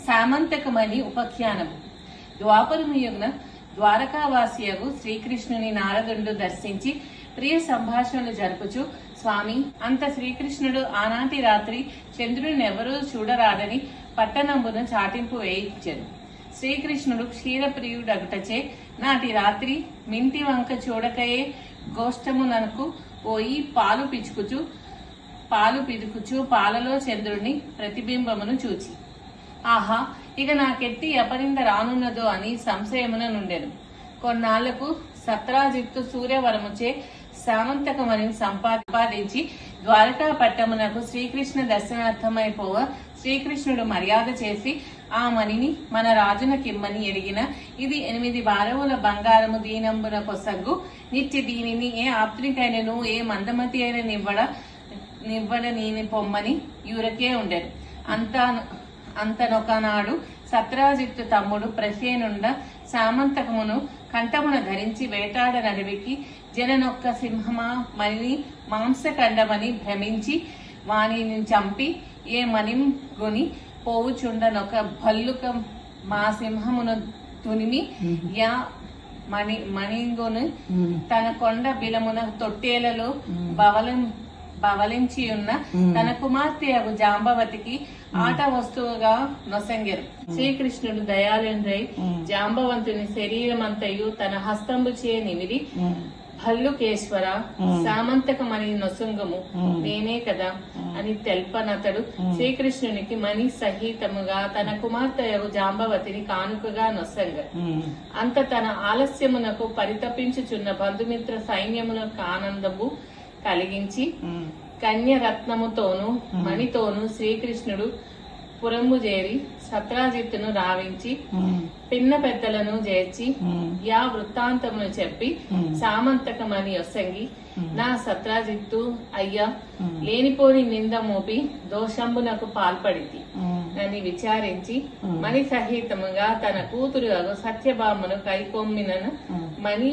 సామంతకమణి ఉపాఖ్యానము. ద్వాపరముయుగున ద్వారకావాసియగు శ్రీకృష్ణుని నారదుండు దర్శించి ప్రియ సంభాషణలు జరుపుచు, స్వామి, అంత శ్రీకృష్ణుడు ఆనాటి రాత్రి చంద్రునినెవరూ చూడరాదని పట్టణంబున చాటింపు వేయించెను. శ్రీకృష్ణుడు క్షీరప్రియుడగుటచే నాటి రాత్రి మింటి వంక చూడకయే గోష్టమునకు పోయి పాలు పిదుకుచు పాలలో చంద్రుని ప్రతిబింబమును చూచి, ఆహా, ఇక నాకెట్టి అపరింద రానున్నదో అని సంశయమున నుండెను. కొన్నాళ్లకు సత్రాజిత్తు సూర్యవరముచే సామంతకమణి సంపాదించి ద్వారకా పట్టమునకు శ్రీకృష్ణ దర్శనార్థమైపోవ శ్రీకృష్ణుడు మర్యాద చేసి ఆ మణిని మన రాజునకిమ్మని ఎరిగిన, ఇది 8 భారముల బంగారము దీనంబున కొసగ్గు, నిత్య దీనిని ఏ ఆప్తునికైనను ఏ మందమతి అయిన నివ్వడ నీని పొమ్మని యూరకే ఉండెను. అంతనొకనాడు సత్రాజిత్తు తమ్ముడు ప్రసేనుండ సామంతకమును కంఠమున ధరించి వేటాడ నడివికి జననొక్క సింహమా మణిని మాంసకండమని భ్రమించి వాణిని చంపి ఏ మణిగొని పోవుచుండనొక భల్లుక మా సింహమును తునిమి యా మణిగొను తన కొండ బిలమున తొట్టేలలో బవలించియున్న తన కుమార్తె అగు జాంబవతికి ఆట వస్తువుగా నొసంగెరు. శ్రీకృష్ణుడు దయాళుడై జాంబవంతుని శరీరమంతయు తన హస్తంబుచే నిమిరి, భల్లుకేశ్వర, సామంతకమణి నొసంగము నేనే కదా అని తెల్పనతడు శ్రీకృష్ణునికి మణి సహితముగా తన కుమార్తెయగు జాంబవతిని కానుకగా నొసంగ. అంత తన ఆలస్యమునకు పరితపించుచున్న బంధుమిత్ర సైన్యమునకు ఆనందము కలిగించి కన్యరత్నముతోను మణితోను శ్రీకృష్ణుడు పురము చేరి సత్రాజిత్తును రావించి పిన్న పెద్దలను చేర్చి యా వృత్తాంతమును చెప్పి, సామంతకమణి యొసంగి నా సత్రాజిత్తు అయ్యా, లేనిపోని నింద మోపి దోషంబునకు పాల్పడితి అని విచారించి మణి సహితముగా తన కూతురు అగు సత్యభామను కైకొమ్మినను మణి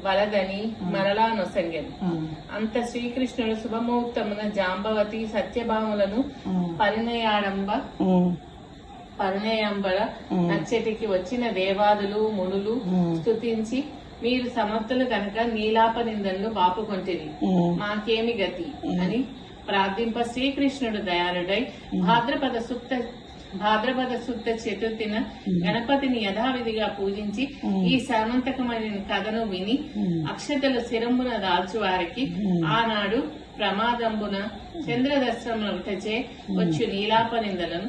వలదని మరలా నొసంగెను. అంత శ్రీకృష్ణుడు శుభముహూర్తమున జాంబవతి సత్యభామలను పరిణయంబడ నచ్చటికి వచ్చిన దేవాదులు మునులు స్తుతించి, మీరు సమర్థులు కనుక నీలాప నిందలను బాపుకొంటిరి, మాకేమి గతి అని ప్రార్థింప శ్రీకృష్ణుడు దయాళుడై భాద్రపద శుద్ధ చతుర్థిన గణపతిని యథావిధిగా పూజించి ఈ సామంతకమణి కథను విని అక్షతలు శిరంబున దాల్చు వారికి ఆనాడు ప్రమాదంబున చంద్రదర్శనములచే వచ్చు నీలాప నిందలను